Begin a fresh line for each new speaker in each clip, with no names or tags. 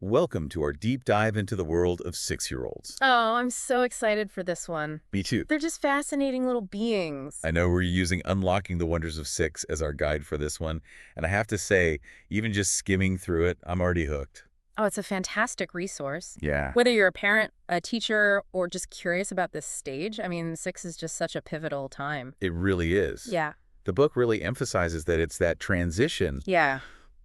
Welcome to our deep dive into the world of 6-year-olds.
Oh, I'm so excited for this one.
Me too.
They're just fascinating little beings.
I know we're using Unlocking the Wonders of Six as our guide for this one, and I have to say, even just skimming through it, I'm already hooked.
Oh, it's a fantastic resource.
Yeah.
Whether you're a parent, a teacher, or just curious about this stage, I mean, 6 is just such a pivotal time.
It really is.
Yeah.
The book really emphasizes that it's that transition
Yeah.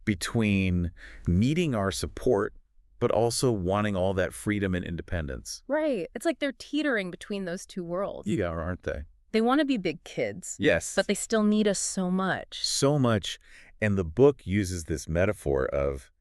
between needing our support, but also wanting all that freedom and independence.
Right. It's like they're teetering between those two worlds.
Yeah, aren't they?
They want to be big kids.
Yes.
But they still need us so much.
So much. And the book uses this metaphor of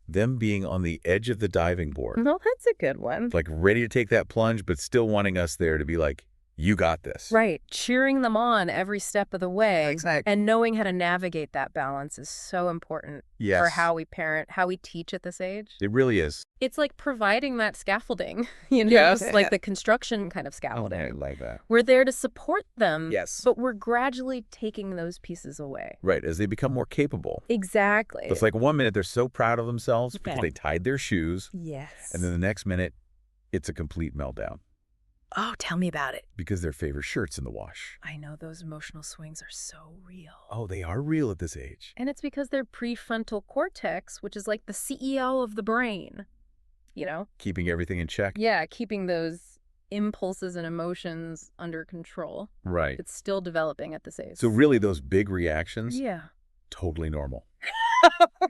them being on the edge of the diving board.
No, that's a good one.
Like ready to take that plunge, but still wanting us there to be like, you got this.
Right. Cheering them on every step of the way.
Exactly.
And knowing how to navigate that balance is so important
Yes.
for how we parent, how we teach at this age.
It really is.
It's like providing that scaffolding, you know,
Yes.
just like the construction kind of
I
scaffolding.
like that.
We're there to support them,
Yes.
but we're gradually taking those pieces away.
Right, as they become more capable.
Exactly.
It's like 1 minute they're so proud of themselves because they tied their shoes,
Yes.
and then the next minute it's a complete meltdown
Oh, tell me about it.
because their favorite shirt's in the wash.
I know those emotional swings are so real.
Oh, they are real at this age.
And it's because their prefrontal cortex, which is like the CEO of the brain, you know?
Keeping everything in check.
Yeah, keeping those impulses and emotions under control.
Right.
It's still developing at this age.
So really those big reactions,
Yeah.
totally normal.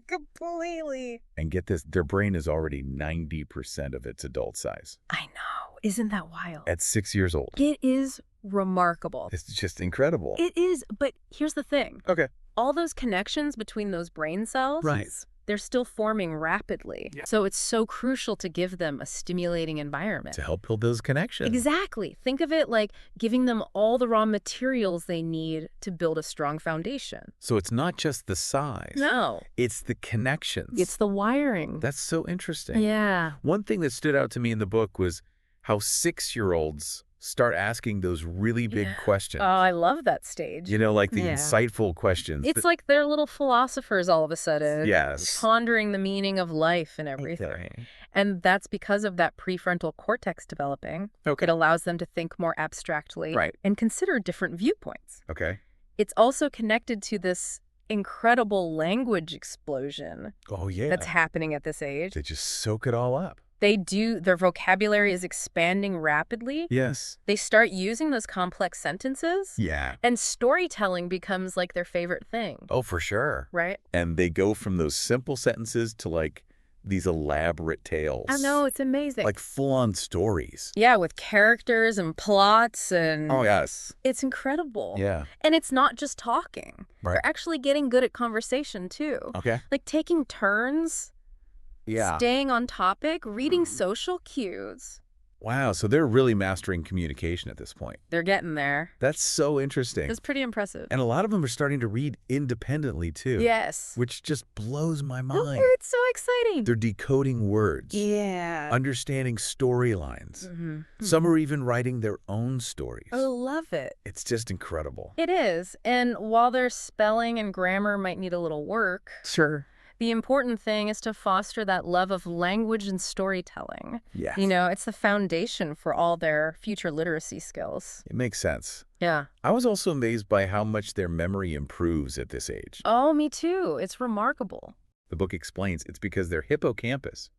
Completely.
And get this, their brain is already 90% of its adult size
I know. Isn't that wild?
at 6 years old.
It is remarkable.
It's just incredible.
It is, but here's the thing.
Okay.
All those connections between those brain cells,
Right.
they're still forming rapidly.
Yeah.
So it's so crucial to give them a stimulating environment.
To help build those connections.
Exactly. Think of it like giving them all the raw materials they need to build a strong foundation.
So it's not just the size.
No,
It's the connections.
it's the wiring.
That's so interesting.
Yeah.
One thing that stood out to me in the book was how 6-year-olds start asking those really big
Yeah.
questions.
Oh, I love that stage.
You know, like the
Yeah.
insightful questions.
It's like they're little philosophers all of a sudden.
Yes.
Pondering the meaning of life and everything. And that's because of that prefrontal cortex developing.
Okay.
It allows them to think more abstractly
Right.
and consider different viewpoints.
Okay.
It's also connected to this incredible language explosion
Oh, yeah.
that's happening at this age.
They just soak it all up.
Their vocabulary is expanding rapidly.
Yes.
They start using those complex sentences.
Yeah.
And storytelling becomes like their favorite thing,
Oh, for sure.
right?
And they go from those simple sentences to like these elaborate tales.
I know, it's amazing.
Like full-on stories.
Yeah, with characters and plots and
Oh, yes.
it's incredible.
Yeah.
And it's not just talking.
Right.
They're actually getting good at conversation too.
Okay.
Like taking turns,
Yeah.
staying on topic, reading social cues.
Wow. So they're really mastering communication at this point.
They're getting there.
That's so interesting.
It's pretty impressive.
And a lot of them are starting to read independently too.
Yes.
Which just blows my
Oh,
mind.
it's so exciting.
They're decoding words,
Yeah.
understanding storylines.
Mm-hmm.
Some are even writing their own stories.
I love it.
It's just incredible.
It is. And while their spelling and grammar might need a little work,
Sure.
the important thing is to foster that love of language and storytelling.
Yes.
You know, it's the foundation for all their future literacy skills.
It makes sense.
Yeah.
I was also amazed by how much their memory improves at this age.
Oh, me too. It's remarkable.
The book explains it's because their hippocampus,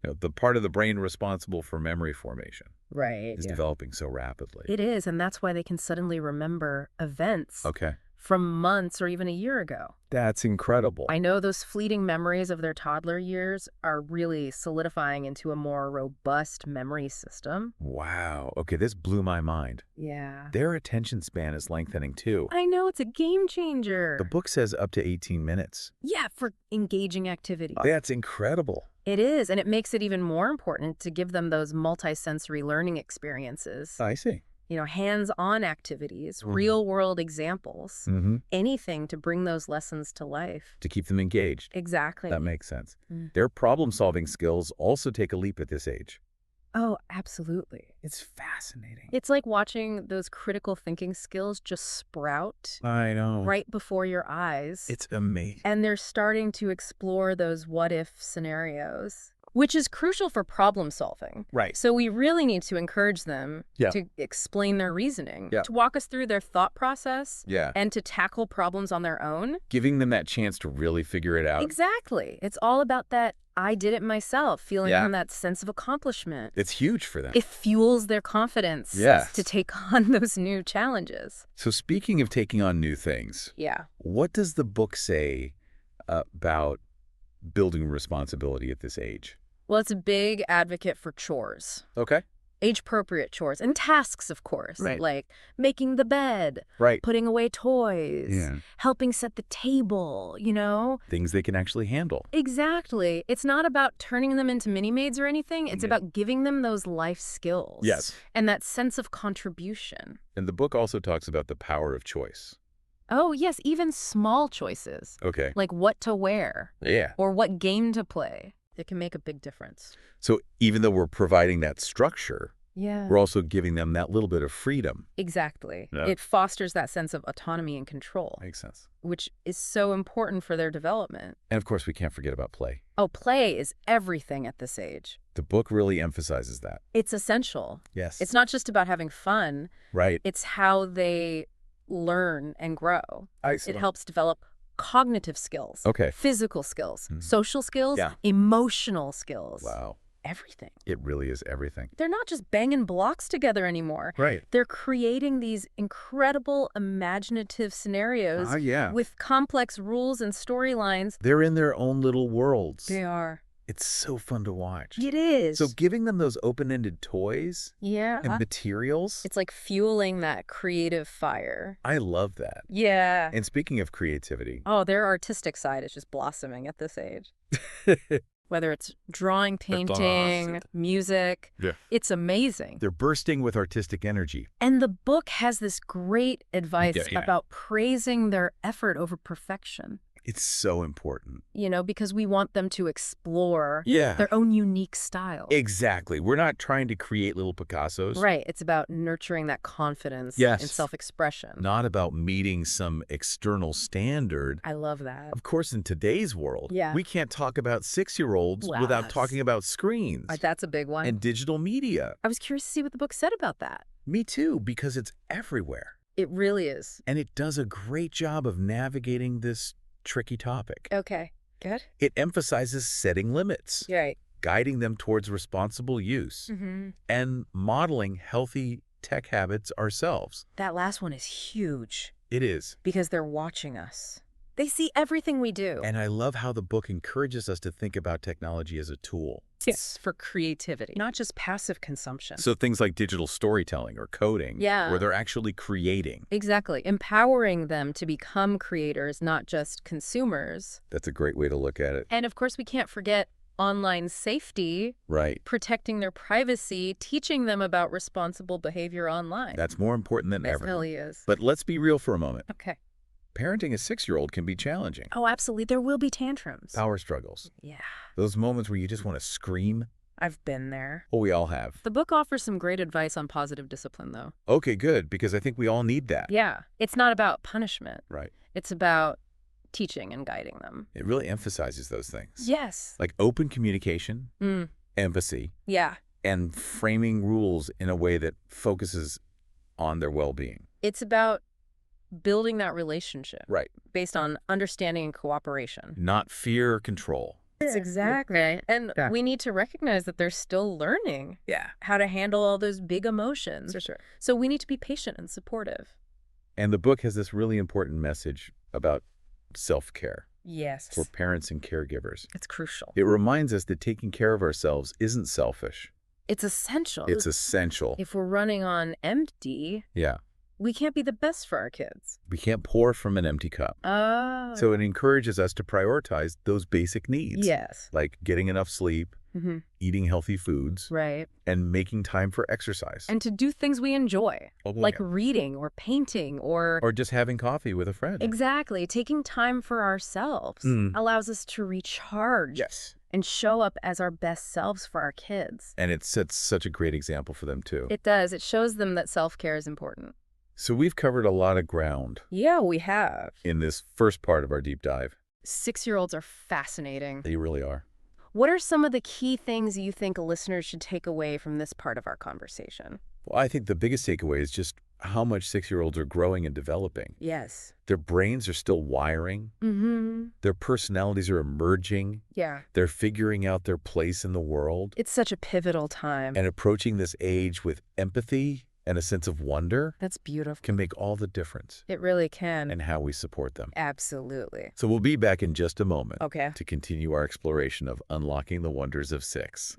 the part of the brain responsible for memory formation,
Right.
is developing so rapidly.
It is, and that's why they can suddenly remember events
Okay.
from months or even a year ago.
That's incredible.
I know those fleeting memories of their toddler years are really solidifying into a more robust memory system.
Wow. Okay, this blew my mind.
Yeah.
Their attention span is lengthening too.
I know, it's a game changer.
The book says up to 18 minutes.
Yeah, for engaging activities.
That's incredible.
It is, and it makes it even more important to give them those multisensory learning experiences.
I see.
You know, hands-on activities, real-world examples,
Mm-hmm.
anything to bring those lessons to life.
To keep them engaged.
Exactly.
That makes sense.
Mm.
Their problem-solving skills also take a leap at this age.
Oh, absolutely.
It's fascinating.
It's like watching those critical thinking skills just sprout
I know.
right before your eyes.
It's amazing.
And they're starting to explore those what-if scenarios, which is crucial for problem solving.
Right.
So we really need to encourage them
Yeah.
to explain their reasoning,
Yeah.
to walk us through their thought process,
Yeah.
and to tackle problems on their own.
Giving them that chance to really figure it out.
Exactly. It's all about that I did it myself, feeling
Yeah.
from that sense of accomplishment.
It's huge for them.
It fuels their confidence
Yes.
to take on those new challenges.
So speaking of taking on new things,
Yeah.
what does the book say about building responsibility at this age?
Well, it's a big advocate for chores.
Okay.
Age-appropriate chores and tasks, of course,
Right.
like making the bed,
Right.
putting away toys,
Yeah.
helping set the table, you know?
Things they can actually handle.
Exactly. It's not about turning them into mini-maids or anything. It's
Yeah.
about giving them those life skills.
Yes.
And that sense of contribution.
And the book also talks about the power of choice.
Oh, yes, even small choices,
Okay.
like what to wear
Yeah.
or what game to play. It can make a big difference.
So even though we're providing that structure,
Yeah.
we're also giving them that little bit of freedom.
Exactly.
Yeah.
It fosters that sense of autonomy and control,
Makes sense.
which is so important for their development.
And of course, we can't forget about play.
Oh, play is everything at this age.
The book really emphasizes that.
It's essential.
Yes.
It's not just about having fun.
right.
It's how they learn and grow. It
Excellent.
helps develop cognitive skills,
Okay.
physical skills,
Mhm.
social skills,
Yeah.
emotional skills.
Wow.
Everything.
It really is everything.
They're not just banging blocks together anymore.
Right.
They're creating these incredible imaginative scenarios
Yeah.
with complex rules and storylines.
They're in their own little worlds.
They are.
It's so fun to watch.
It is.
So giving them those open-ended toys
yeah.
and materials,
It's like fueling that creative fire.
I love that.
Yeah.
And speaking of creativity,
Oh, their artistic side is just blossoming at this age. Whether it's drawing, painting,
blossomed.
music,
Yeah.
it's amazing.
they're bursting with artistic energy.
And the book has this great advice
Yeah.
about praising their effort over perfection.
It's so important.
You know, because we want them to explore
Yeah.
their own unique style.
Exactly. We're not trying to create little Picassos.
Right. It's about nurturing that confidence
Yes.
and self-expression.
Not about meeting some external standard.
I love that.
Of course, in today's world,
Yeah.
we can't talk about 6-year-olds
Wow,
without
that's-
talking about screens
That's a big one.
and digital media.
I was curious to see what the book said about that.
Me too, because it's everywhere.
It really is.
And it does a great job of navigating this tricky topic.
Okay. Good.
It emphasizes setting limits,
Right.
guiding them towards responsible use,
Mm-hmm.
and modeling healthy tech habits ourselves.
That last one is huge
It is.
because they're watching us. They see everything we do.
And I love how the book encourages us to think about technology as a tool.
Yes, for creativity, not just passive consumption.
So things like digital storytelling or coding,
Yeah.
where they're actually creating.
Exactly. Empowering them to become creators, not just consumers.
That's a great way to look at it.
And of course, we can't forget online safety,
Right.
protecting their privacy, teaching them about responsible behavior online.
That's more important than
It
ever.
really is.
But let's be real for a moment.
Okay.
Parenting a 6-year-old can be challenging.
Oh, absolutely. There will be tantrums.
Power struggles.
Yeah.
Those moments where you just want to scream.
I've been there.
Oh, we all have.
The book offers some great advice on positive discipline, though.
Okay, good, because I think we all need that.
Yeah. It's not about punishment.
Right.
It's about teaching and guiding them.
It really emphasizes those things.
Yes.
Like open communication,
Mm.
empathy,
Yeah.
and framing rules in a way that focuses on their well-being.
It's about building that relationship
Right.
based on understanding and cooperation.
Not fear or control.
That's exactly. And
Yeah.
we need to recognize that they're still learning
Yeah.
how to handle all those big emotions.
For sure.
So we need to be patient and supportive.
And the book has this really important message about self-care
Yes.
for parents and caregivers.
It's crucial.
It reminds us that taking care of ourselves isn't selfish.
It's essential.
It's essential.
If we're running on empty,
Yeah.
we can't be the best for our kids.
We can't pour from an empty cup.
Oh.
So it encourages us to prioritize those basic needs.
yes.
Like getting enough sleep,
Mm-hmm.
eating healthy foods,
Right.
and making time for exercise.
And to do things we enjoy,
Oh,
like
yeah.
reading or painting or
just having coffee with a friend.
exactly. Taking time for ourselves
Mm.
allows us to recharge
Yes.
and show up as our best selves for our kids.
And it sets such a great example for them, too.
It does. It shows them that self-care is important.
So we've covered a lot of ground
Yeah, we have.
in this first part of our deep dive.
6-year-olds are fascinating.
They really are.
What are some of the key things you think listeners should take away from this part of our conversation?
Well, I think the biggest takeaway is just how much 6-year-olds are growing and developing.
Yes.
Their brains are still wiring.
Mm-hmm.
Their personalities are emerging.
Yeah.
They're figuring out their place in the world.
It's such a pivotal time.
And approaching this age with empathy and a sense of wonder
That's beautiful.
can make all the difference
It really can.
in how we support them.
Absolutely.
So we'll be back in just a moment
Okay.
to continue our exploration of unlocking the wonders of 6.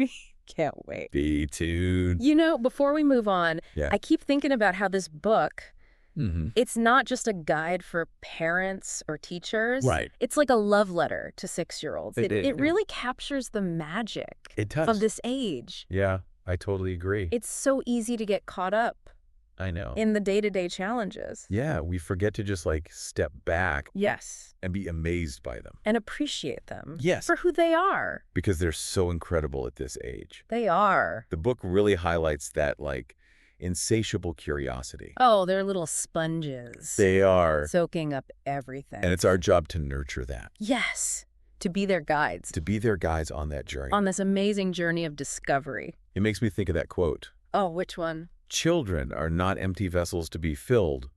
Can't wait.
Be tuned.
You know, before we move on,
Yeah.
I keep thinking about how this book,
Mm-hmm.
it's not just a guide for parents or teachers.
Right.
It's like a love letter to 6-year-olds.
It is.
It really captures the magic
It does.
of this age.
Yeah, I totally agree.
It's so easy to get caught up
I know.
in the day-to-day challenges.
Yeah, we forget to just step back
Yes.
and be amazed by them.
And appreciate them.
Yes.
For who they are.
Because they're so incredible at this age.
They are.
The book really highlights that insatiable curiosity.
Oh, they're little sponges.
They are.
Soaking up everything.
And it's our job to nurture that.
Yes. To be their guides.
To be their guides on that journey.
On this amazing journey of discovery.
It makes me think of that quote.
Oh, which one?
Children are not empty vessels to be filled,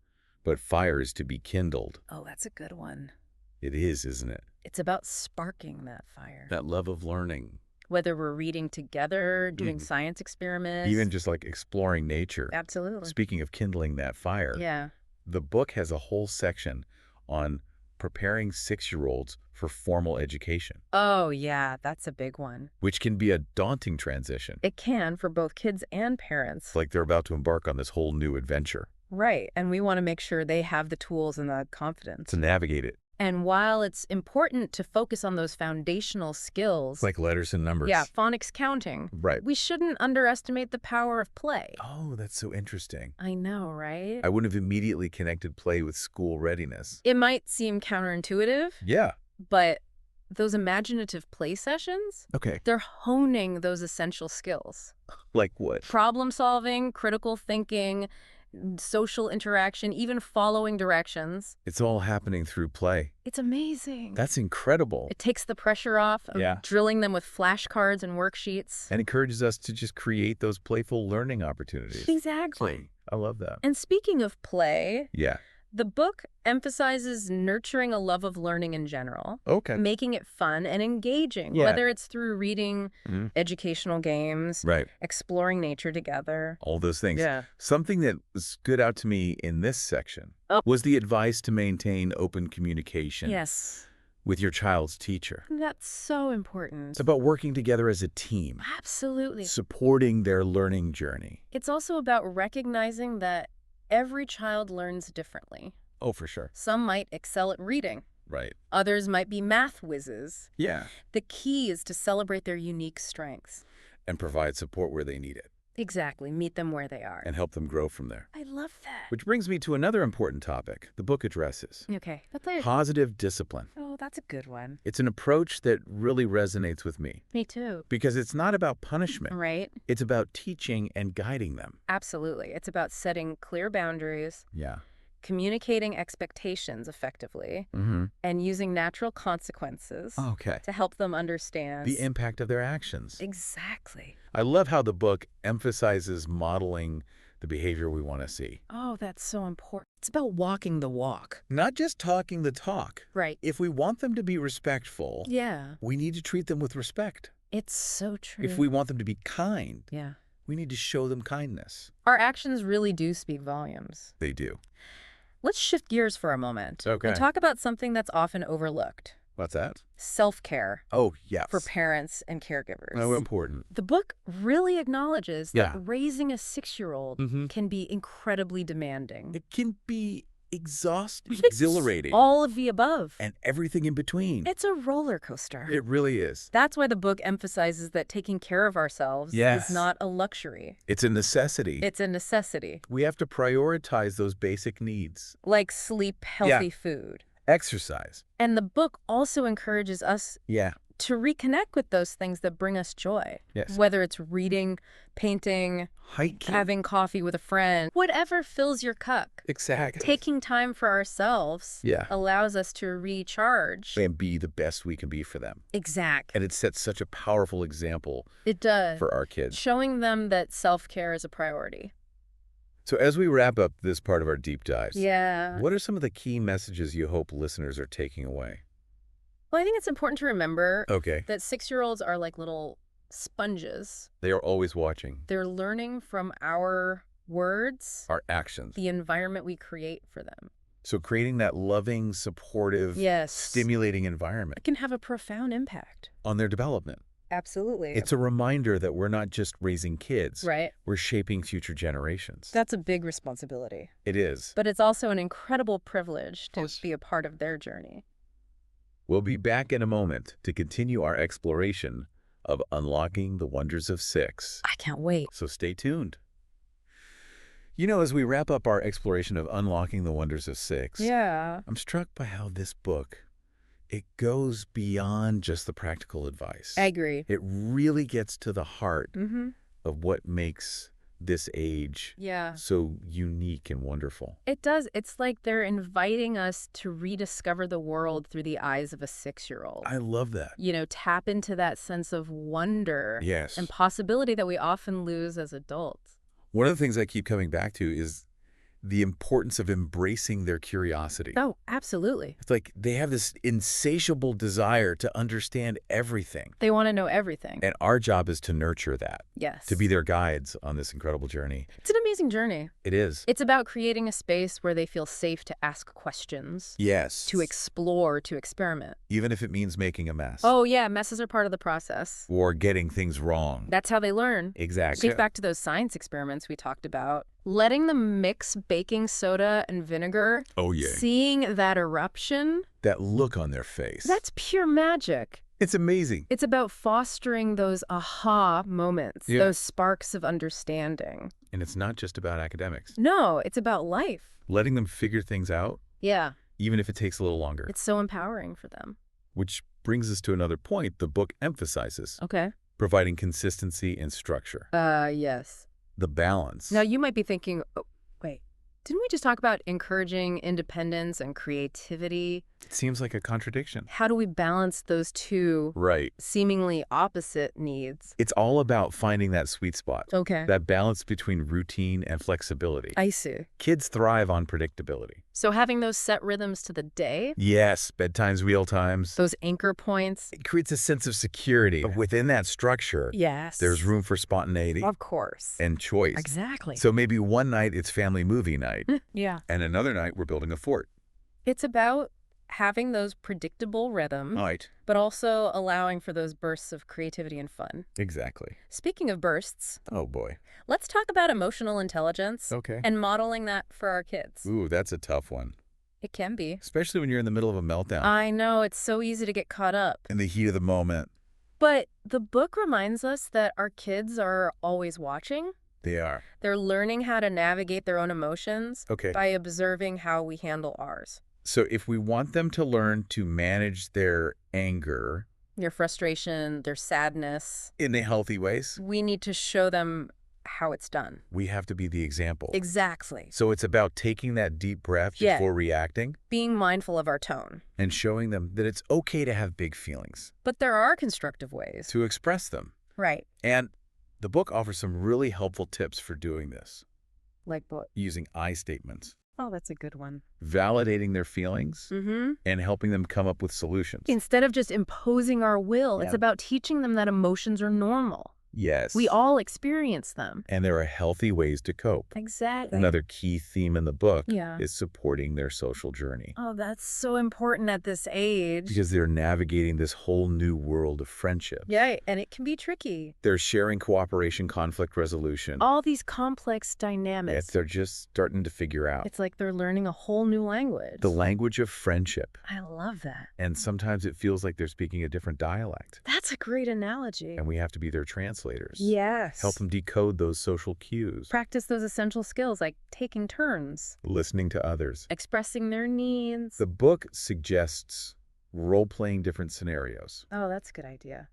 but fires to be kindled.
Oh, that's a good one.
It is, isn't it?
It's about sparking that fire.
That love of learning.
Whether we're reading together, doing science experiments.
Even just exploring nature.
Absolutely.
Speaking of kindling that fire.
Yeah.
The book has a whole section on preparing 6-year-olds for formal education,
Oh, yeah, that's a big one.
which can be a daunting transition.
It can for both kids and parents.
It's like they're about to embark on this whole new adventure
Right. And we want to make sure they have the tools and the confidence.
to navigate it.
And while it's important to focus on those foundational skills,
It's like letters and numbers.
yeah, phonics counting,
Right.
we shouldn't underestimate the power of play.
Oh, that's so interesting.
I know, right?
I wouldn't have immediately connected play with school readiness.
It might seem counterintuitive,
Yeah.
but those imaginative play sessions,
Okay.
they're honing those essential skills.
Like what?
Problem solving, critical thinking, social interaction, even following directions.
It's all happening through play.
It's amazing.
That's incredible.
It takes the pressure off of
Yeah.
drilling them with flashcards and worksheets.
And encourages us to just create those playful learning opportunities.
Exactly.
I love that.
And speaking of play,
Yeah.
the book emphasizes nurturing a love of learning in general,
Okay.
making it fun and engaging,
Yeah.
whether it's through reading,
Mhm.
educational games,
Right.
exploring nature together.
All those things.
Yeah.
Something that stood out to me in this section
Oh.
was the advice to maintain open communication
Yes.
with your child's teacher.
That's so important.
It's about working together as a team,
Absolutely.
supporting their learning journey.
It's also about recognizing that every child learns differently.
Oh, for sure.
Some might excel at reading.
Right.
Others might be math whizzes.
Yeah.
The key is to celebrate their unique strengths.
And provide support where they need it
Exactly. Meet them where they are.
and help them grow from there.
I love that.
Which brings me to another important topic the book addresses.
Okay. That's
Positive discipline.
Oh, that's a good one.
It's an approach that really resonates with me
Me too.
because it's not about punishment.
Right?
It's about teaching and guiding them.
Absolutely. It's about setting clear boundaries,
Yeah.
communicating expectations effectively,
Mm-hmm.
and using natural consequences
Okay.
to help them understand
The impact of their actions.
Exactly.
I love how the book emphasizes modeling the behavior we want to see.
Oh, that's so important. It's about walking the walk.
Not just talking the talk.
Right.
If we want them to be respectful,
Yeah.
we need to treat them with respect.
It's so true.
If we want them to be kind,
Yeah.
we need to show them kindness.
Our actions really do speak volumes.
They do.
Let's shift gears for a moment
Okay.
and talk about something that's often overlooked.
What's that?
Self-care
Oh, yes.
for parents and caregivers.
Oh, important.
The book really acknowledges
Yeah.
that raising a 6-year-old
Mhm.
can be incredibly demanding.
It can be exhausting,
It's
exhilarating,
all of the above.
and everything in between.
It's a roller coaster.
It really is.
That's why the book emphasizes that taking care of ourselves
Yes.
is not a luxury.
It's a necessity.
It's a necessity,
We have to prioritize those basic needs.
like sleep, healthy food.
Exercise.
And the book also encourages us
Yeah.
to reconnect with those things that bring us joy.
Yes.
Whether it's reading, painting,
Hiking.
having coffee with a friend, whatever fills your cup.
Exactly.
Taking time for ourselves
Yeah.
allows us to recharge.
And be the best we can be for them.
Exact.
And it sets such a powerful example
It does.
for our kids.
Showing them that self-care is a priority.
So as we wrap up this part of our deep dives,
Yeah.
what are some of the key messages you hope listeners are taking away?
Well, I think it's important to remember
Okay.
that 6-year-olds are like little sponges.
They are always watching
They're learning from our words,
our actions.
the environment we create for them.
So creating that loving, supportive,
Yes.
stimulating environment
It can have a profound impact.
on their development.
Absolutely.
It's a reminder that we're not just raising kids.
Right.
We're shaping future generations.
That's a big responsibility.
It is.
But it's also an incredible privilege to
Yes.
be a part of their journey.
We'll be back in a moment to continue our exploration of unlocking the wonders of 6.
I can't wait.
So stay tuned. You know, as we wrap up our exploration of unlocking the wonders of 6,
Yeah.
I'm struck by how this book, it goes beyond just the practical advice.
I agree.
It really gets to the heart
Mm-hmm.
of what makes this age
Yeah.
so unique and wonderful.
It does. It's like they're inviting us to rediscover the world through the eyes of a 6-year-old.
I love that.
Tap into that sense of wonder
Yes.
and possibility that we often lose as adults.
One of the things I keep coming back to is the importance of embracing their curiosity.
Oh, absolutely.
It's like they have this insatiable desire to understand everything.
They want to know everything.
And our job is to nurture that,
Yes.
to be their guides on this incredible journey.
It's an amazing journey.
It is.
It's about creating a space where they feel safe to ask questions,
Yes.
to explore, to experiment.
Even if it means making a mess.
Oh, yeah, messes are part of the process.
Or getting things wrong.
That's how they learn.
Exactly.
Think back to those science experiments we talked about. Letting them mix baking soda and vinegar,
Oh, yeah.
seeing that eruption,
That look on their face.
that's pure magic.
It's amazing.
It's about fostering those aha moments,
Yeah.
those sparks of understanding.
And it's not just about academics.
No, it's about life.
Letting them figure things out,
Yeah,
even if it takes a little longer.
it's so empowering for them.
Which brings us to another point the book emphasizes.
Okay.
Providing consistency and structure.
Yes.
The balance.
Now, you might be thinking, oh, wait, didn't we just talk about encouraging independence and creativity?
It seems like a contradiction.
How do we balance those two
Right.
seemingly opposite needs?
It's all about finding that sweet spot.
Okay.
That balance between routine and flexibility.
I see.
Kids thrive on predictability.
So having those set rhythms to the day,
Yes, bedtimes, meal times.
those anchor points.
It creates a sense of security. But within that structure,
Yes.
there's room for spontaneity
Of course.
and choice.
Exactly.
So maybe one night it's family movie night,
Yeah.
and another night we're building a fort.
It's about having those predictable rhythms,
Right.
but also allowing for those bursts of creativity and fun.
Exactly.
Speaking of bursts,
Oh, boy.
let's talk about emotional intelligence
Okay.
and modeling that for our kids.
Ooh, that's a tough one.
It can be.
Especially when you're in the middle of a meltdown.
I know, it's so easy to get caught up.
In the heat of the moment.
But the book reminds us that our kids are always watching.
They are.
They're learning how to navigate their own emotions
Okay.
by observing how we handle ours.
So if we want them to learn to manage their anger
Their frustration, their sadness,
in the healthy ways,
we need to show them how it's done.
we have to be the example.
Exactly.
So it's about taking that deep breath
Yeah.
before reacting
Being mindful of our tone.
and showing them that it's okay to have big feelings,
But there are constructive ways.
to express them.
Right.
And the book offers some really helpful tips for doing this,
Like what?
using I statements,
Oh, that's a good one.
validating their feelings,
Mm-hmm.
and helping them come up with solutions.
Instead of just imposing our will, it's
Yeah.
about teaching them that emotions are normal.
Yes.
We all experience them.
And there are healthy ways to cope.
Exactly.
Another key theme in the book
Yeah.
is supporting their social journey.
Oh, that's so important at this age.
Because they're navigating this whole new world of friendship.
Yeah, and it can be tricky.
They're sharing cooperation, conflict resolution.
All these complex
that
dynamics.
they're just starting to figure out.
It's like they're learning a whole new language.
The language of friendship.
I love that.
And sometimes it feels like they're speaking a different dialect.
That's a great analogy.
And we have to be their translators.
Yes.
Help them decode those social cues.
Practice those essential skills like taking turns,
Listening to others.
expressing their needs.
The book suggests role-playing different scenarios,
Oh, that's a good idea.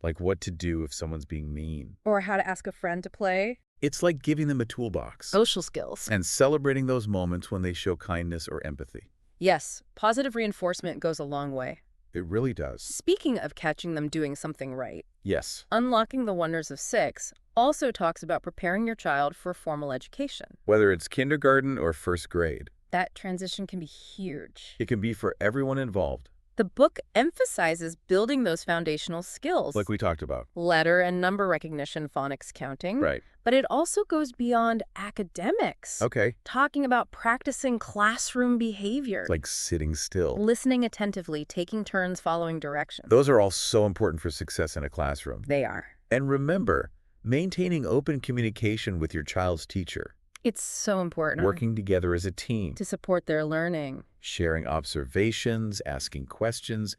like what to do if someone's being mean.
Or how to ask a friend to play.
It's like giving them a toolbox
Social skills.
and celebrating those moments when they show kindness or empathy.
Yes, positive reinforcement goes a long way.
It really does.
Speaking of catching them doing something right,
Yes.
Unlocking the Wonders of Six also talks about preparing your child for formal education.
Whether it's kindergarten or first grade,
That transition can be huge.
it can be for everyone involved,
The book emphasizes building those foundational skills,
like we talked about.
letter and number recognition, phonics counting,
Right.
but it also goes beyond academics,
Okay.
talking about practicing classroom behavior,
Like sitting still.
listening attentively, taking turns following directions.
Those are all so important for success in a classroom.
They are.
And remember, maintaining open communication with your child's teacher,
It's so important
working together as a team,
to support their learning.
sharing observations, asking questions,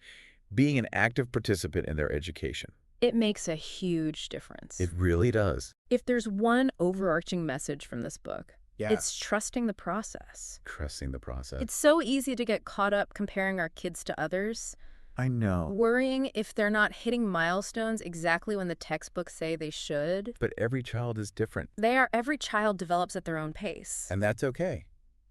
being an active participant in their education.
It makes a huge difference.
It really does.
If there's one overarching message from this book,
Yeah.
it's trusting the process.
Trusting the process.
It's so easy to get caught up comparing our kids to others,
I know.
worrying if they're not hitting milestones exactly when the textbooks say they should.
But every child is different,
Every child develops at their own pace.
and that's okay.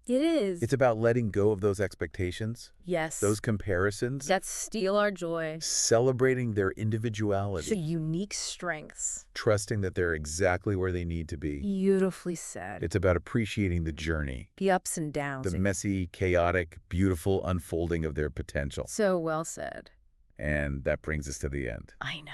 It is.
It's about letting go of those expectations,
Yes.
those comparisons,
that steal our joy.
celebrating their
The
individuality,
unique strengths.
trusting that they're exactly where they need to be.
Beautifully said.
It's about appreciating the journey,
The ups and downs.
the messy, chaotic, beautiful unfolding of their potential.
So well said.
And that brings us to the end.
I know.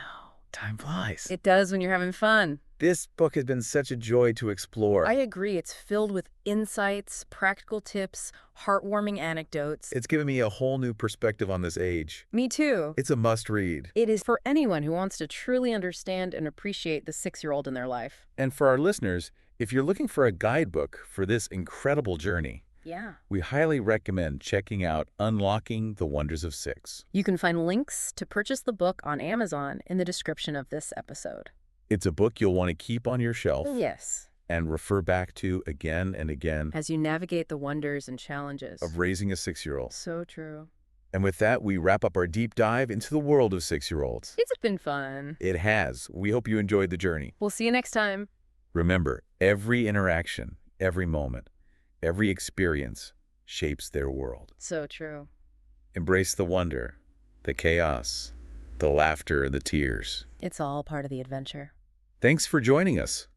Time flies.
It does when you're having fun.
This book has been such a joy to explore.
I agree. It's filled with insights, practical tips, heartwarming anecdotes.
It's given me a whole new perspective on this age.
Me too.
It's a must-read.
It is for anyone who wants to truly understand and appreciate the 6-year-old in their life.
And for our listeners, if you're looking for a guidebook for this incredible journey,
Yeah.
we highly recommend checking out Unlocking the Wonders of Six.
You can find links to purchase the book on Amazon in the description of this episode.
It's a book you'll want to keep on your shelf
Yes.
and refer back to again and again
As you navigate the wonders and challenges.
of raising a 6-year-old.
So true.
And with that, we wrap up our deep dive into the world of 6-year-olds.
It's been fun.
It has. We hope you enjoyed the journey.
We'll see you next time.
Remember, every interaction, every moment, every experience shapes their world.
So true.
Embrace the wonder, the chaos, the laughter, and the tears.
It's all part of the adventure.
Thanks for joining us.